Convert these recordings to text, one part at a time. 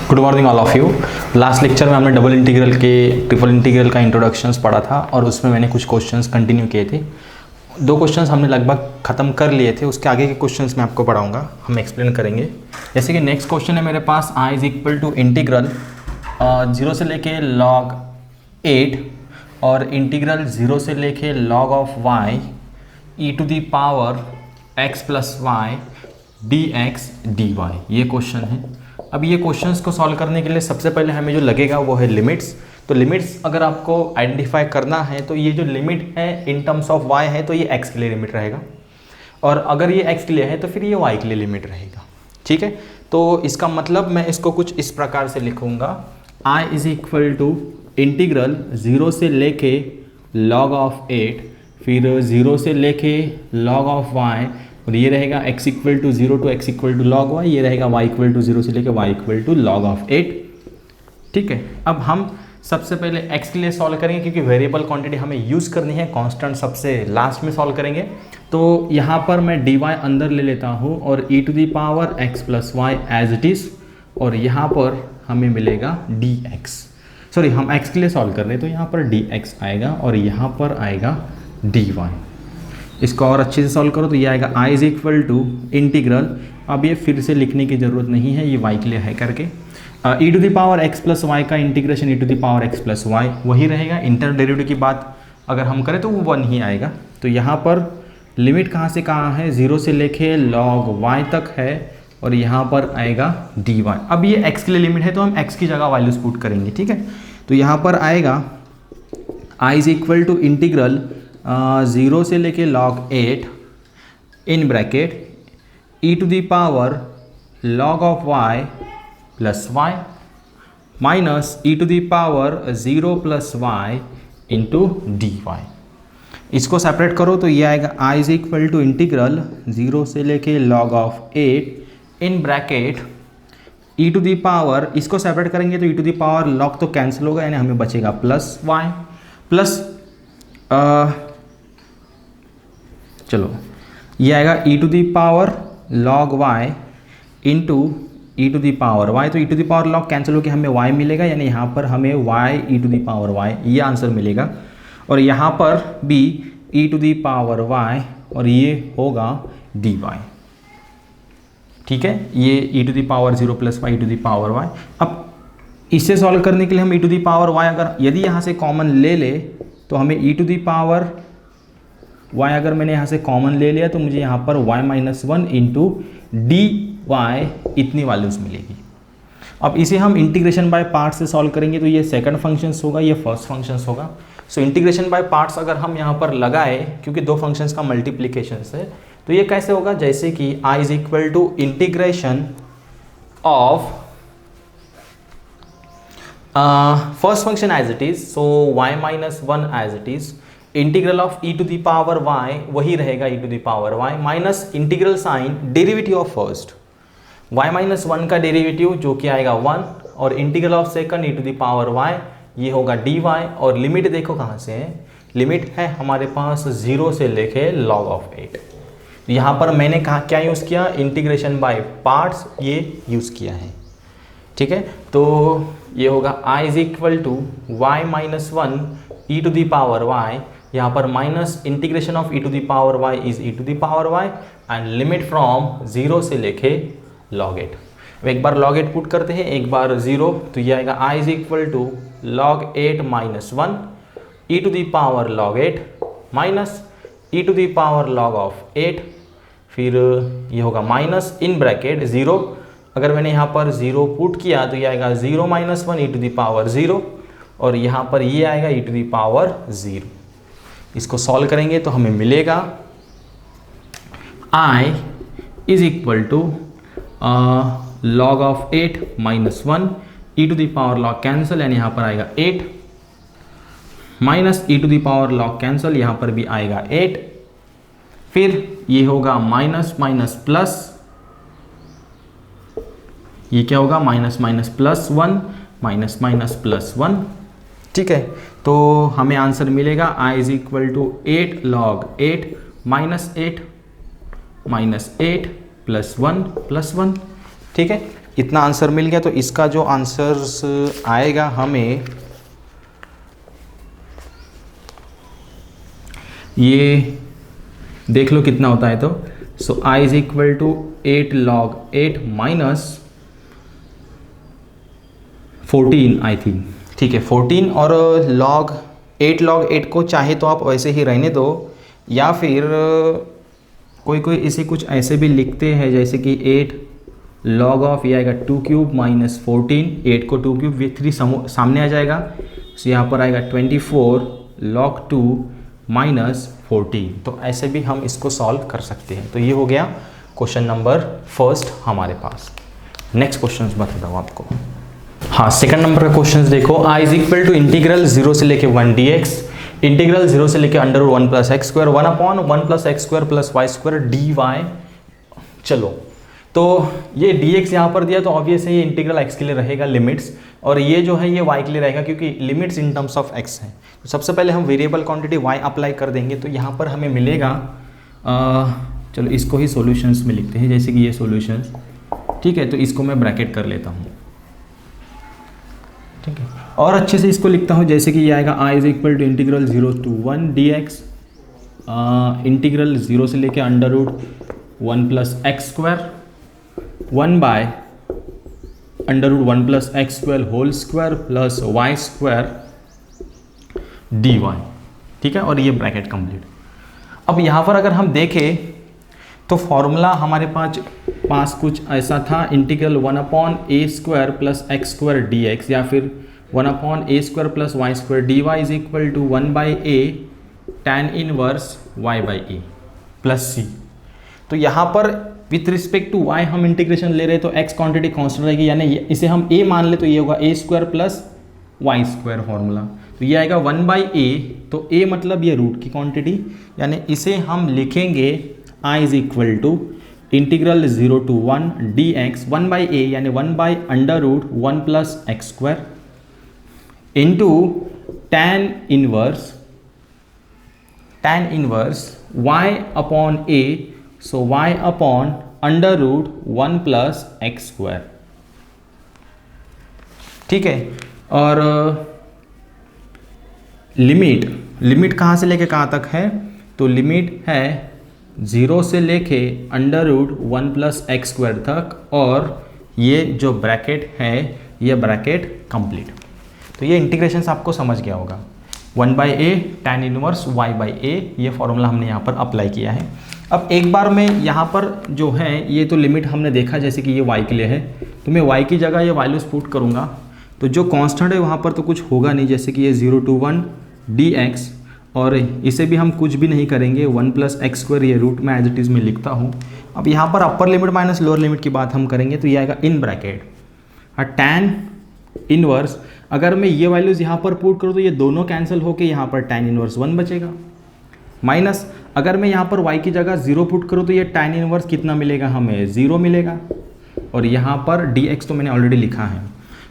Good morning all of you. Last lecture में हमने double integral के ट्रिपल इंटीग्रल का इंट्रोडक्शंस पढ़ा था और उसमें मैंने कुछ क्वेश्चंस कंटिन्यू किए थे। दो क्वेश्चंस हमने लगभग ख़त्म कर लिए थे, उसके आगे के क्वेश्चंस मैं आपको पढ़ाऊंगा, हम एक्सप्लेन करेंगे। जैसे कि नेक्स्ट क्वेश्चन है मेरे पास i is equal to integral 0 से लेके log 8 और इंटीग्रल 0 से लेके log of y e to the power x plus y dx dy, ये क्वेश्चन है। अब ये क्वेश्चंस को सॉल्व करने के लिए सबसे पहले हमें जो लगेगा वो है लिमिट्स। तो लिमिट्स अगर आपको आइडेंटिफाई करना है तो ये जो लिमिट है इन टर्म्स ऑफ y है तो ये x के लिए लिमिट रहेगा, और अगर ये x के लिए है तो फिर ये y के लिए लिमिट रहेगा। ठीक है, तो इसका मतलब मैं इसको कुछ इस प्रकार से लिखूंगा, i is equal to integral 0 से लेके log ऑफ 8 फिर 0 से लेके log ऑफ y, और ये रहेगा x equal to 0 to x equal to log y, ये रहेगा y इक्वल टू 0 से लेके y equal to log of 8। ठीक है, अब हम सबसे पहले x के लिए सॉल्व करेंगे क्योंकि वेरिएबल क्वांटिटी हमें यूज़ करनी है, कांस्टेंट सबसे लास्ट में सॉल्व करेंगे। तो यहाँ पर मैं dy अंदर ले लेता हूँ और e to the power x plus y as it is, और यहाँ पर हमें मिलेगा dx। सॉरी, हम x के लिए सॉल्व कर रहे हैं तो यहाँ पर dx आएगा और यहाँ पर आएगा dy। इसको और अच्छे से सॉल्व करो तो ये आएगा i is equal to integral, अब ये फिर से लिखने की ज़रूरत नहीं है, ये y के लिए है करके, e to the power x plus Y का integration e to the power x plus Y वही रहेगा। इंटर डेरिवेटिव की बात अगर हम करें तो वो 1 ही आएगा। तो यहाँ पर लिमिट कहाँ से कहाँ है, 0 से लेके log y तक है और यहाँ पर आएगा dy। अब ये x के लिए लिमिट है तो हम x की जगह वैल्यूज पुट करेंगे। ठीक है, तो यहाँ पर आएगा i is equal to integral 0 से लेके log 8 in bracket e to the power log of y plus y minus e to the power 0 plus y into d y. इसको सेपरेट करो तो ये आएगा i is equal to integral 0 से लेके log of 8 in bracket e to the power, इसको separate करेंगे तो e to the power log तो कैंसिल होगा, यानी हमें बचेगा प्लस वाई प्लस चलो ये आएगा e to the power log y into e to the power y। तो e to the power log cancel होकर हमें y मिलेगा, यानी यहाँ पर हमें y e to the power y ये आंसर मिलेगा, और यहाँ पर भी e to the power y और ये होगा dy। ठीक है, ये e to the power 0 plus y e to the power y। अब इसे सॉल्व करने के लिए हम e to the power y अगर यदि यहाँ से कॉमन ले ले तो हमें e to the power y अगर मैंने यहाँ से कॉमन ले लिया तो मुझे यहाँ पर y minus 1 into d y इतनी वैल्यूज मिलेगी। अब इसे हम इंटीग्रेशन बाय पार्ट्स से सॉल्व करेंगे तो ये सेकंड फंक्शंस होगा, ये फर्स्ट फंक्शंस होगा। सो इंटीग्रेशन बाय पार्ट्स अगर हम यहाँ पर लगाए, क्योंकि दो फंक्शंस का मल्टीप्लिकेशन है, तो ये कैसे होगा, जैसे कि i is equal to integration of first function as it is, so y minus 1 as it is, integral of e to the power y वही रहेगा e to the power y minus integral sign derivative of first y minus 1 का derivative जो कि आएगा 1, और integral of second e to the power y ये होगा dy, और लिमिट देखो कहाँ से है, लिमिट है हमारे पास 0 से लेके log ऑफ 8। यहाँ पर मैंने कहा क्या यूज़ किया, इंटीग्रेशन बाय पार्ट्स ये यूज़ किया है। ठीक है, तो ये होगा i is equal to y minus 1 e to the power y, यहाँ पर minus integration of e to the power y is e to the power y and limit from 0 से लेके log 8। अब एक बार log 8 पुट करते हैं, एक बार 0, तो ये आएगा i is equal to log 8 minus 1 e to the power log 8 minus e to the power log of 8, फिर ये होगा माइनस इन ब्रैकेट 0, अगर मैंने यहाँ पर 0 पुट किया तो ये आएगा 0 minus 1 e to the power 0, और यहाँ पर ये आएगा e टू दी पावर 0। इसको सॉल्व करेंगे तो हमें मिलेगा i is equal to log of 8 minus 1 e to the power log cancel, यानी यहाँ पर आएगा 8 minus e to the power log cancel, यहाँ पर भी आएगा 8, फिर ये होगा माइनस माइनस प्लस, ये क्या होगा, minus minus plus 1 minus minus plus 1। ठीक है, तो हमें आंसर मिलेगा i is equal to 8 log 8 minus 8 plus 1 plus 1। ठीक है, इतना आंसर मिल गया, तो इसका जो आंसर्स आएगा हमें, ये देख लो कितना होता है। तो so i is equal to 8 log 8 minus 14 I think, ठीक है 14, और log 8 को चाहे तो आप वैसे ही रहने दो, या फिर कोई इसे कुछ ऐसे भी लिखते हैं जैसे कि 8 log ऑफ, ये आएगा 2 क्यूब माइनस 14, 8 को 2 क्यूब, ये 3 सामने आ जाएगा, तो यहाँ पर आएगा 24 log 2 माइनस 14। तो ऐसे भी हम इसको सॉल्व कर सकते हैं। तो ये हो गया क्वेश्चन नंबर फर्स्ट हमारे पास। नेक्स्ट क्वेश्चन बताता हूँ आपको। हाँ, सेकंड नंबर का क्वेश्चन देखो, i is equal to integral 0 से लेके 1 dx, इंटीग्रल 0 से लेके under 1 plus x square 1 upon 1 plus x square plus y square d y. चलो, तो ये dx यहाँ पर दिया, तो ऑब्वियस है ये इंटीग्रल x के लिए रहेगा लिमिट्स, और ये जो है ये y के लिए रहेगा क्योंकि limits in terms of x है। तो सबसे पहले हम वेरिएबल क्वांटिटी y अप्लाई कर देंगे, तो यहाँ पर हमें मिलेगा, चलो इसको ही सॉल्यूशंस में लिखते हैं, जैसे कि ये सॉल्यूशंस, ठीक है। तो इसको मैं ब्रैकेट कर लेता हूँ, ठीक है, और अच्छे से इसको लिखता हूँ, जैसे कि ये आएगा i is equal to integral 0 to 1 dx, integral 0 से लेके under root 1 plus x square 1 by under root 1 plus x square whole square plus y square d y, ठीक है, और ये ब्रैकेट कंप्लीट। अब यहाँ पर अगर हम देखें तो फॉर्मूला हमारे पास कुछ ऐसा था, integral 1 upon a square plus x square d x, या फिर 1 upon a square plus y square d y is equal to 1 by a tan inverse y by a plus c. तो यहाँ पर विथ रिस्पेक्ट टू y हम integration ले रहे हैं, तो x क्वांटिटी कांस्टेंट रहेगी, यानी इसे हम a मान ले तो ये होगा a square plus y square formula. तो ये आएगा 1 बाई ए, तो a मतलब ये रूट की क्वांटिटी, यानी इसे हम लिखेंगे i is equal to integral 0 to 1 dx 1 by a, यानी 1 by under root 1 plus x square into tan inverse y upon a, so y upon under root 1 plus x square, ठीक है। और limit कहाँ से लेके कहाँ तक है, तो लिमिट है 0 से लेके under root 1 plus x square तक, और ये जो ब्रैकेट है ये ब्रैकेट कंप्लीट। तो ये इंटीग्रेशन आपको समझ गया होगा, 1 by a tan inverse y by a, ये फॉर्मूला हमने यहाँ पर अप्लाई किया है। अब एक बार मैं यहाँ पर जो है ये तो लिमिट हमने देखा, जैसे कि ये y के लिए है, तो मैं y की जगह ये वैल्यूज पुट करूँगा, तो जो कांस्टेंट है वहाँ पर तो कुछ होगा नहीं, जैसे कि ये 0 to 1 dx, और इसे भी हम कुछ भी नहीं करेंगे, 1 प्लस एक्स स्क्वायर ये रूट में एज इट इज़ में लिखता हूँ। अब यहाँ पर upper limit minus lower limit की बात हम करेंगे, तो ये आएगा इन ब्रैकेट टैन इनवर्स। अगर मैं ये वैल्यूज़ यहाँ पर पुट करूँ तो ये दोनों कैंसिल होकर यहाँ पर टैन इनवर्स 1 बचेगा, माइनस अगर मैं यहाँ पर y की जगह 0 पुट करूँ तो ये टैन इनवर्स कितना मिलेगा, हमें 0 मिलेगा, और यहाँ पर dx तो मैंने ऑलरेडी लिखा है।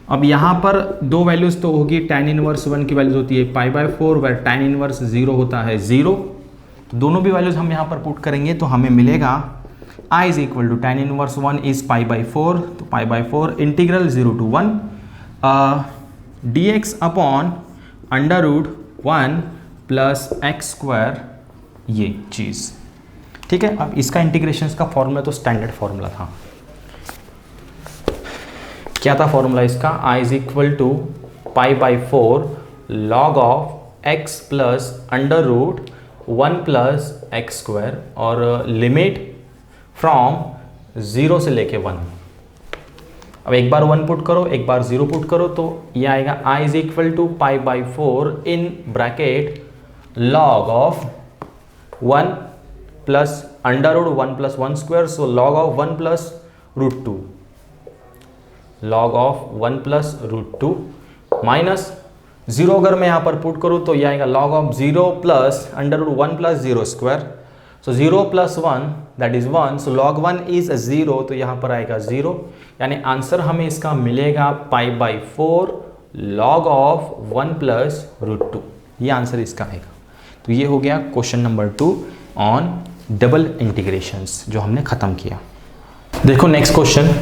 अब यहाँ पर दो वैल्यूज़ तो होगी, टैन इनवर्स 1 की वैल्यूज़ होती है पाई बाय 4, वह टैन इनवर्स 0 होता है 0, तो दोनों भी वैल्यूज़ हम यहाँ पर पुट करेंगे, तो हमें मिलेगा i is equal to tan inverse 1 is pi by 4, तो pi by 4 integral 0 to 1 dx upon under root 1 plus x square, ये चीज़, ठीक है। अब इसका इंटीग्रेशन का फॉर्मूला तो स्टैंडर्ड फॉर्मूला था, क्या था फॉर्मूला इसका, i is equal to pi by 4 log of x plus under root 1 plus x square, और लिमिट फ्रॉम 0 से लेके 1। अब एक बार 1 पुट करो, एक बार 0 पुट करो, तो ये आएगा i is equal to pi by 4 in bracket log of 1 plus under root 1 plus 1 square, so log of 1 plus root 2, log of 1 plus root 2 minus 0 अगर मैं यहाँ पर पुट करूँ तो ये आएगा log of 0 plus under root 1 plus 0 square, so 0 plus 1 that is 1, so log 1 is 0, तो यहाँ पर आएगा 0, यानी आंसर हमें इसका मिलेगा pi by 4 log of 1 plus root 2, ये आंसर इसका आएगा। तो ये हो गया question number 2 on double integrations जो हमने ख़त्म किया। देखो next question,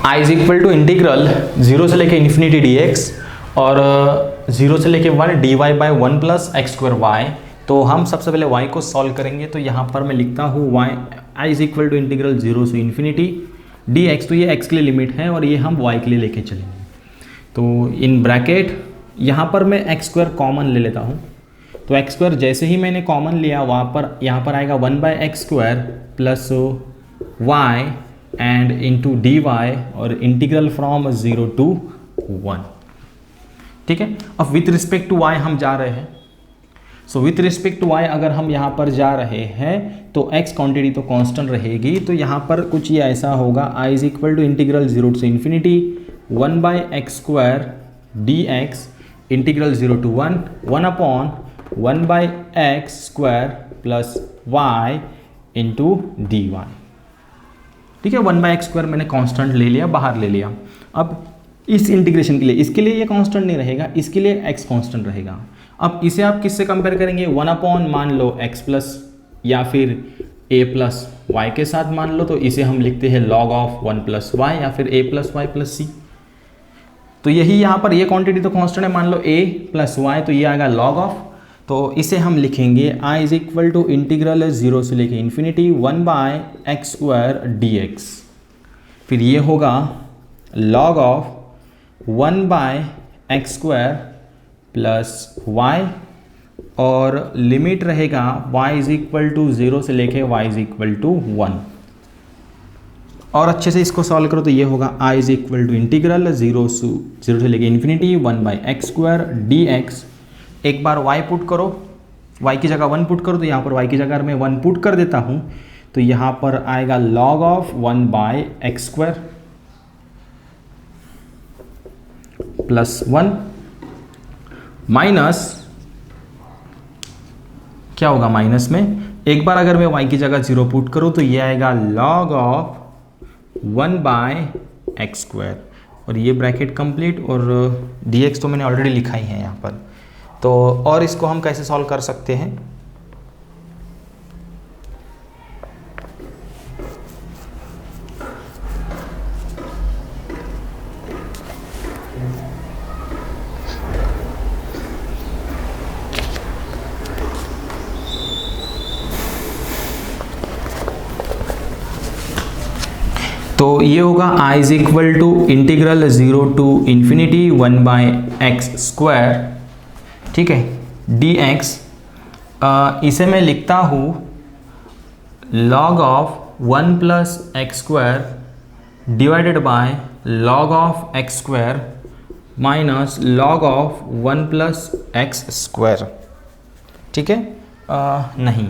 i is equal to integral 0 से लेके इन्फिनिटी डी एक्स और 0 से लेके 1 d y by 1 plus x square y. तो हम सबसे पहले y को सॉल्व करेंगे। तो यहाँ पर मैं लिखता हूँ y i is equal to integral 0 से इन्फिनिटी डी एक्स, तो ये x के लिए लिमिट है और ये हम y के लिए लेके चलेंगे। तो इन ब्रैकेट यहाँ पर मैं एक्स स्क्वायर कॉमन ले लेता हूँ। तो एक्स स्क्वायर जैसे ही मैंने कॉमन लिया वहाँ पर यहाँ पर आएगा 1 by x square plus y and into d y और इंटीग्रल फ्रॉम 0 टू 1। ठीक है, अब विथ रिस्पेक्ट टू y हम जा रहे हैं। So with respect to y अगर हम यहाँ पर जा रहे हैं तो x क्वांटिटी तो कांस्टेंट रहेगी। तो यहाँ पर कुछ ये ऐसा होगा, i is equal to integral 0 से infinity 1 by x square d x integral 0 to 1 upon 1 by x square plus y into d y. ठीक है, 1 बाई एक्स स्क्वायर मैंने कांस्टेंट ले लिया, बाहर ले लिया। अब इस इंटीग्रेशन के लिए, इसके लिए ये कांस्टेंट नहीं रहेगा, इसके लिए x कांस्टेंट रहेगा। अब इसे आप किससे कंपेयर करेंगे, 1 अपॉन मान लो x प्लस या फिर a प्लस वाई के साथ मान लो, तो इसे हम लिखते हैं log ऑफ 1 प्लस वाई या फिर a plus Y plus c. तो यही यहाँ पर ये क्वांटिटी तो कांस्टेंट है, मान लो a प्लस वाई, तो ये आएगा log ऑफ, तो इसे हम लिखेंगे i is equal to integral 0 से लेके infinity 1 by x square d x. फिर ये होगा log of 1 by x square plus y और लिमिट रहेगा y इज इक्वल टू 0 से लेके y इज इक्वल टू 1। और अच्छे से इसको सॉल्व करो तो ये होगा i is equal to integral 0 से लेके infinity 1 by x square d x. एक बार y पुट करो, y की जगह 1 पुट करो, तो यहाँ पर y की जगह मैं 1 पुट कर देता हूँ। तो यहाँ पर आएगा log of 1 by x square plus 1 minus, क्या होगा माइनस में, एक बार अगर मैं y की जगह 0 पुट करूँ तो ये आएगा log of 1 by x square और ये ब्रैकेट कंप्लीट और dx तो मैंने ऑलरेडी लिखा ही है यहाँ पर। तो और इसको हम कैसे सॉल्व कर सकते हैं, तो ये होगा i is equal to integral 0 to infinity 1 by x square, ठीक है, dx। इसे मैं लिखता हूँ log of 1 plus x square divided by log of x square minus log of 1 plus x square. ठीक है, नहीं,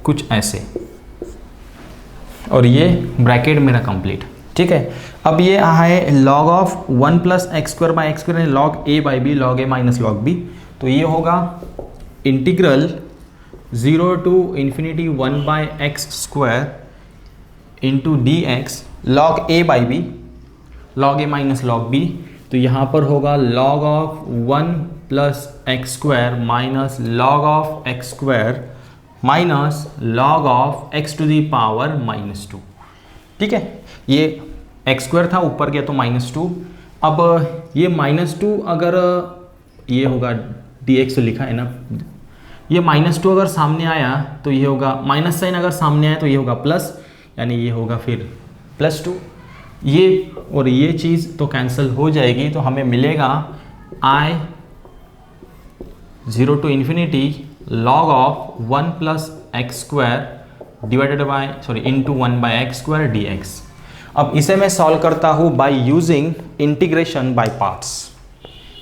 कुछ ऐसे, और ये ब्रैकेट मेरा कंप्लीट। ठीक है, अब ये है log of 1 plus x square by x square log a by b, log a minus log b। तो ये होगा integral 0 to infinity 1 by x square into d x log a by b, log a minus log b। तो यहाँ पर होगा log of 1 plus x square minus log of x square minus log of x to the power -2। ठीक है, ये x square था, ऊपर गया तो -2। अब ये -2 अगर ये होगा dx तो लिखा है ना, ये -2 अगर सामने आया तो ये होगा माइनस साइन, अगर सामने आया तो ये होगा प्लस, यानी ये होगा फिर +2। ये और ये चीज़ तो कैंसिल हो जाएगी, तो हमें मिलेगा i 0 to infinity log of 1 plus x square divided by into 1 by x square dx। अब इसे मैं सॉल्व करता हूँ by using integration by parts.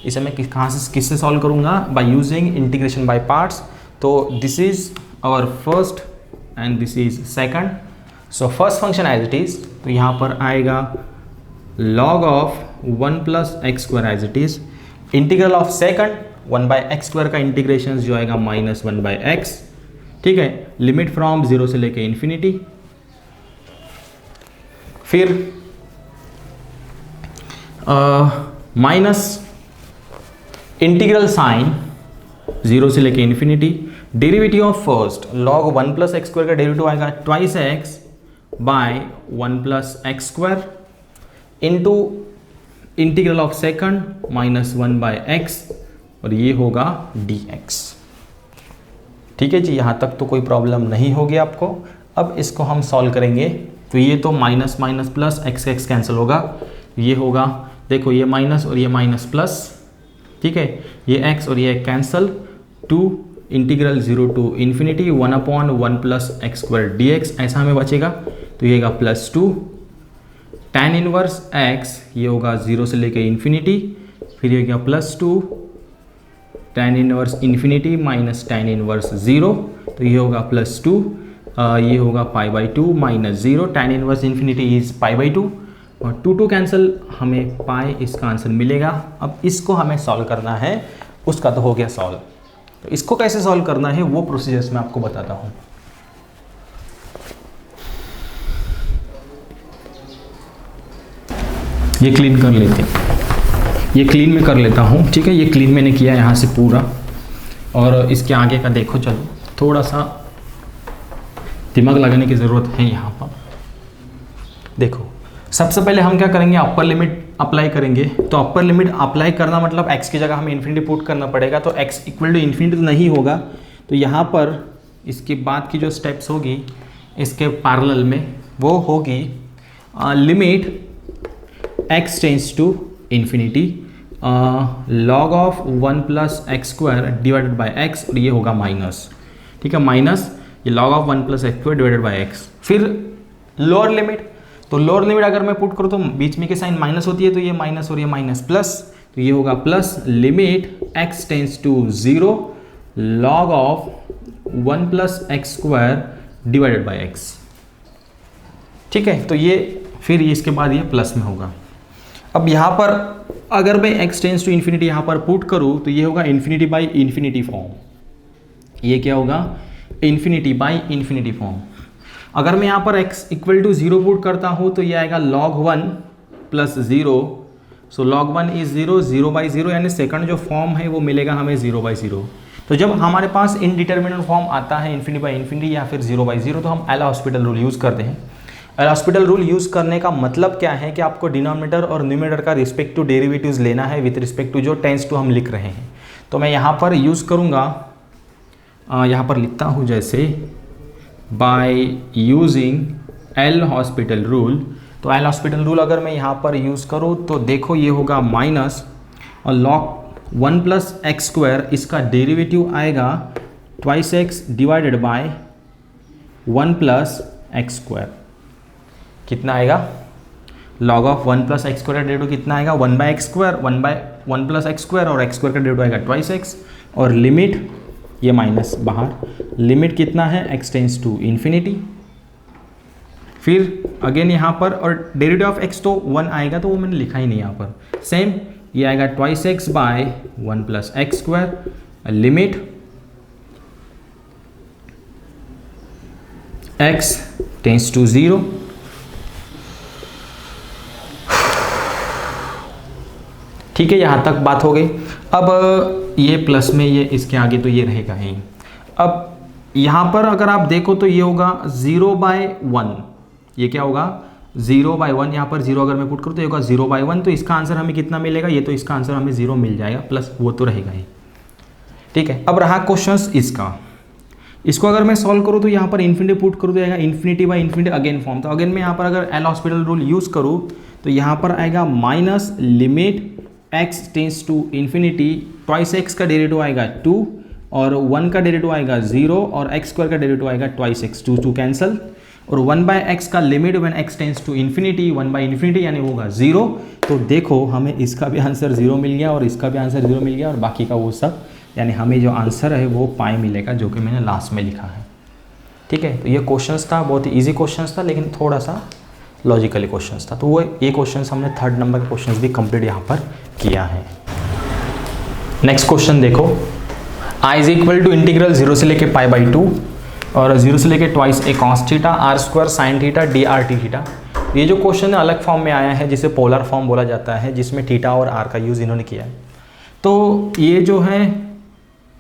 इसे मैं कहाँ से किससे सॉल्व करूँगा, by using integration by parts. तो this is our first and this is second. So first function as it is, तो यहाँ पर आएगा log of 1 plus x square as it is, integral of second 1 by x square का integration जो आएगा -1 by x. ठीक है, limit from 0 से लेके इन्फिनिटी, फिर माइनस इंटीग्रल साइन 0 से लेके infinity, derivative of first log 1 plus x square का डेरिवेटिव आएगा 2x by 1 plus x square into integral of second minus 1 by x, और ये होगा dx। ठीक है जी, यहाँ तक तो कोई प्रॉब्लम नहीं होगी आपको। अब इसको हम सॉल्व करेंगे तो ये तो minus minus plus x x cancel होगा, ये होगा, देखो ये माइनस और ये माइनस प्लस, ठीक है, ये x और ये cancel, 2 integral 0 to infinity 1/1 plus x square dx, ऐसा हमें बचेगा। तो ये होगा +2 tan इनवर्स x, ये होगा 0 से लेके इन्फिनिटी, फिर ये होगा +2 tan inverse infinity minus tan inverse 0, तो ये होगा +2, ये होगा π/2 minus 0, tan inverse infinity is π/2, और 2 कैंसिल, हमें पाई इसका आंसर मिलेगा। अब इसको हमें सॉल्व करना है, उसका तो हो गया सॉल्व। तो इसको कैसे सॉल्व करना है वो प्रोसीजर्स मैं आपको बताता हूँ। ये क्लीन कर लेते हैं, ये क्लीन में कर लेता हूँ, ठीक है, ये क्लीन मैंने किया यहाँ से पूरा, और इसके आगे का देखो, चलो थोड़ा सा दिमाग लगाने की ज़रूरत है यहाँ पर। देखो सबसे पहले हम क्या करेंगे, अपर लिमिट अप्लाई करेंगे। तो अपर लिमिट अप्लाई करना मतलब x की जगह हमें इन्फिनिटी पुट करना पड़ेगा, तो x इक्वल टू इन्फिनिटी तो नहीं होगा, तो यहाँ पर इसके बाद की जो स्टेप्स होगी इसके पैरेलल में वो होगी limit x tends to infinity log of 1 plus x square divided by x, और ये होगा माइनस, ठीक है, माइनस ये log of 1 plus x square divided by x। फिर लोअर लिमिट, तो लोअर लिमिट अगर मैं पुट करूँ तो बीच में के साइन माइनस होती है, तो ये माइनस और ये माइनस प्लस, तो ये होगा plus limit x tends to 0 log of 1 plus x square divided by x, ठीक है। तो ये फिर इसके बाद ये प्लस में होगा। अब यहाँ पर अगर मैं x टेंस टू इन्फिनिटी यहाँ पर पुट करूँ तो ये होगा इन्फिनिटी बाई इन्फिनिटी फॉर्म, ये क्या होगा, इन्फिनिटी बाई इन्फिनिटी फॉर्म। अगर मैं यहाँ पर x इक्वल टू 0 पुट करता हूँ तो ये आएगा log 1 plus 0, so log 1 is 0, 0/0, यानी सेकंड जो फॉर्म है वो मिलेगा हमें 0/0। तो जब हमारे पास इनडिटर्मिनेट फॉर्म आता है इन्फिनिटी बाई इन्फिनिटी या फिर 0/0, तो हम एल हॉस्पिटल रूल यूज़ करते हैं। एल हॉस्पिटल रूल यूज़ करने का मतलब क्या है कि आपको डिनोमिनेटर और न्यूमरेटर का रिस्पेक्टिव डेरिवेटिव्स लेना है विथ रिस्पेक्ट टू जो टेंस टू हम लिख रहे हैं। तो मैं यहाँ पर यूज़ करूँगा, यहाँ पर लिखता हूँ जैसे by using L hospital rule. तो एल हॉस्पिटल रूल अगर मैं यहाँ पर यूज़ करूँ तो देखो ये होगा माइनस और log 1 प्लस एक्स स्क्वायर, इसका डेरिवेटिव आएगा 2x divided by 1 plus x square. कितना आएगा, log of 1 plus x square का डेरिवेटिव कितना आएगा, 1/x square, 1 plus x square, और एक्स स्क्वायर का डेरिवेटिव आएगा 2x, और लिमिट ये माइनस बाहर, लिमिट कितना है, x टेंस टू इन्फिनिटी। फिर अगेन यहाँ पर, और डेरिवेटिव ऑफ x तो 1 आएगा, तो वो मैंने लिखा ही नहीं यहाँ पर। सेम ये आएगा 2x by 1 plus x square, limit x tends to 0, ठीक है, यहाँ तक बात हो गई। अब ये प्लस में ये इसके आगे तो ये रहेगा ही। अब यहाँ पर अगर आप देखो तो ये होगा 0/1, ये क्या होगा 0/1, यहाँ पर 0 अगर मैं पुट करूँ तो ये होगा 0/1, तो इसका आंसर हमें कितना मिलेगा, ये तो इसका आंसर हमें 0 मिल जाएगा, प्लस वो तो रहेगा ही, ठीक है। अब रहा क्वेश्चन इसका, इसको अगर मैं सॉल्व करूँ तो यहाँ पर इन्फिनिटी पुट करूँ तो आएगा infinity by infinity again form. तो अगेन मैं यहाँ पर अगर एल हॉस्पिटल रूल यूज़ करूँ तो यहाँ पर आएगा minus limit x tends to infinity, 2x का डेरिवेटिव आएगा 2, और 1 का डेरिवेटिव आएगा 0, और x स्क्वायर का डेरिवेटिव आएगा 2x, 2 कैंसल, और 1/x का limit when x tends to infinity 1/इन्फिनिटी यानी होगा 0। तो देखो हमें इसका भी आंसर 0 मिल गया और इसका भी आंसर 0 मिल गया, और बाकी का वो सब, यानी हमें जो आंसर है वो पाई मिलेगा, जो कि मैंने लास्ट में लिखा है, ठीक है। तो ये क्वेश्चंस था, बहुत ही ईजी क्वेश्चंस था, लेकिन थोड़ा सा लॉजिकली क्वेश्चंस था। तो वो ये क्वेश्चंस हमने 3rd नंबर के क्वेश्चंस भी कंप्लीट यहाँ पर किया है। नेक्स्ट क्वेश्चन देखो, i is equal to integral 0 से लेके π/2 और 0 से लेके 2a cos theta r² sin theta drt theta. ये जो क्वेश्चन है अलग फॉर्म में आया है जिसे पोलर फॉर्म बोला जाता है, जिसमें थीटा और r का यूज़ इन्होंने किया है। तो ये जो है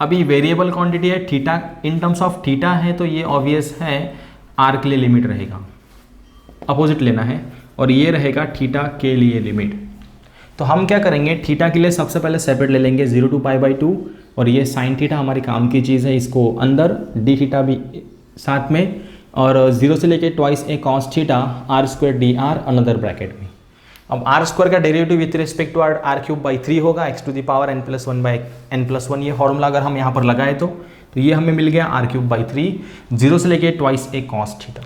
अभी वेरिएबल क्वांटिटी है, theta in terms of theta है, तो ये ऑब्वियस है r के लिए लिमिट रहेगा, अपोजिट लेना है, और ये रहेगा थीटा के लिए लिमिट। तो हम क्या करेंगे, थीटा के लिए सबसे पहले सेपरेट ले लेंगे 0 to π/2, और ये साइन थीटा हमारे काम की चीज़ है, इसको अंदर डी थीटा भी साथ में, और 0 से लेके twice a cos theta r² dr another bracket में। अब r² का derivative with respect to r³/3 होगा, x⁴n+1/n+1। ये फॉर्मूला अगर हम यहाँ पर लगाए तो ये हमें मिल गया r³/3, 0 से लेके ट्वाइस ए कॉस थीटा।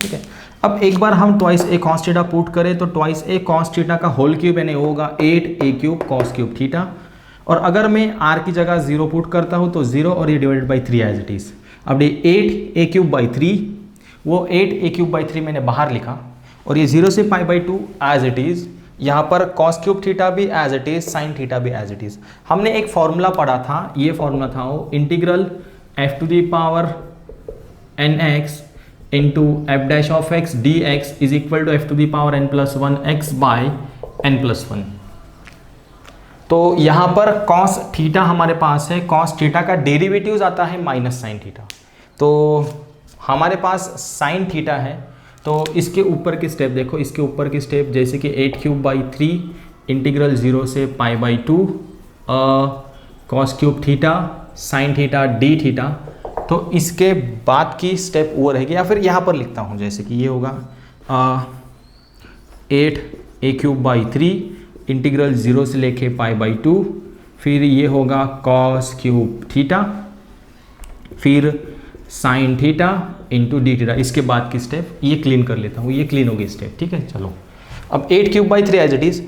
ठीक है, अब एक बार हम twice a cos theta put करें तो ट्वाइस ए कॉस थीटा का होल क्यूब यानी होगा 8a³ cos³ थीटा, और अगर मैं r की जगह 0 पुट करता हूँ तो 0 और ये divided by 3 as it is. अब ये 8a³/3, वो 8a³/3 मैंने बाहर लिखा, और ये 0 से π/2 एज इट इज़, यहाँ पर cos³ थीटा भी as it is, sine theta भी एज इट इज़। हमने एक फॉर्मूला पढ़ा था, ये फॉर्मूला था वो integral f⁴nx into f'(x) dx is equal to f⁴n+1x/n+1। तो यहाँ पर cos थीटा हमारे पास है, cos थीटा का डेरिवेटिव आता है माइनस साइन थीटा, तो हमारे पास साइन थीटा है। तो इसके ऊपर की स्टेप देखो, इसके ऊपर की स्टेप जैसे कि 8³/3 इंटीग्रल 0 से π/2 cos³ theta sine theta D theta. तो इसके बाद की स्टेप वो रहेगी, या फिर यहाँ पर लिखता हूँ जैसे कि ये होगा 8a³/3 इंटीग्रल 0 से लेके π/2, फिर ये होगा cos³ थीटा, फिर sine theta into D theta. इसके बाद की स्टेप ये क्लीन कर लेता हूँ, ये क्लीन होगी स्टेप। ठीक है, चलो अब 8³/3 as it is,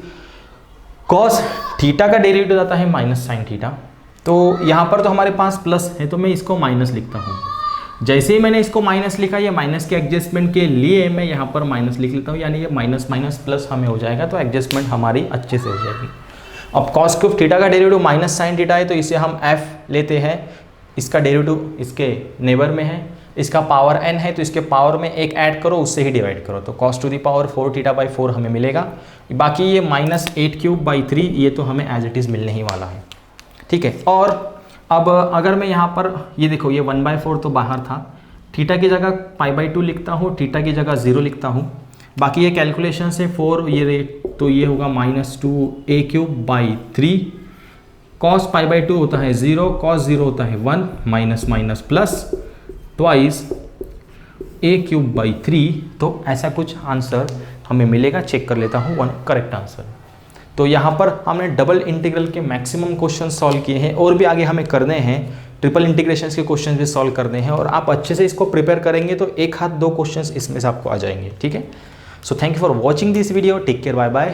cos theta का डेरिवेटिव आता है माइनस साइन थीटा। तो यहाँ पर तो हमारे पास प्लस है तो मैं इसको माइनस लिखता हूँ। जैसे ही मैंने इसको माइनस लिखा, ये माइनस के एडजस्टमेंट के लिए मैं यहाँ पर माइनस लिख लेता हूँ, यानी ये माइनस माइनस प्लस हमें हो जाएगा, तो एडजस्टमेंट हमारी अच्छे से हो जाएगी। अब cos³ थीटा का डेरिवेटिव माइनस साइन थीटा है, तो इसे हम f लेते हैं, इसका डेरिवेटिव इसके नेबर में है, इसका पावर n है तो इसके पावर में एक ऐड करो, उससे ही डिवाइड करो, तो cos⁴ θ/4 हमें मिलेगा। बाकी ये -8³/3 ये तो हमें एज इट इज़ मिलने ही वाला है। ठीक है, और अब अगर मैं यहाँ पर ये देखो, ये 1/4 तो बाहर था, थीटा की जगह π/2 लिखता हूँ, थीटा की जगह 0 लिखता हूँ। बाकी ये कैलकुलेशन से 4 ये रेट, तो ये होगा -2a³/3, cos π/2 होता है 0, cos 0 होता है 1, minus minus plus twice a³/3। तो ऐसा कुछ आंसर हमें मिलेगा, चेक कर लेता हूँ, 1 करेक्ट आंसर। तो यहाँ पर हमने डबल इंटीग्रल के मैक्सिमम क्वेश्चन सॉल्व किए हैं, और भी आगे हमें करने हैं, ट्रिपल इंटीग्रेशंस के क्वेश्चन भी सॉल्व करने हैं, और आप अच्छे से इसको प्रिपेयर करेंगे तो एक हाथ 2 क्वेश्चंस इसमें से आपको आ जाएंगे। ठीक है, so thank you for watching this video, take care, bye bye.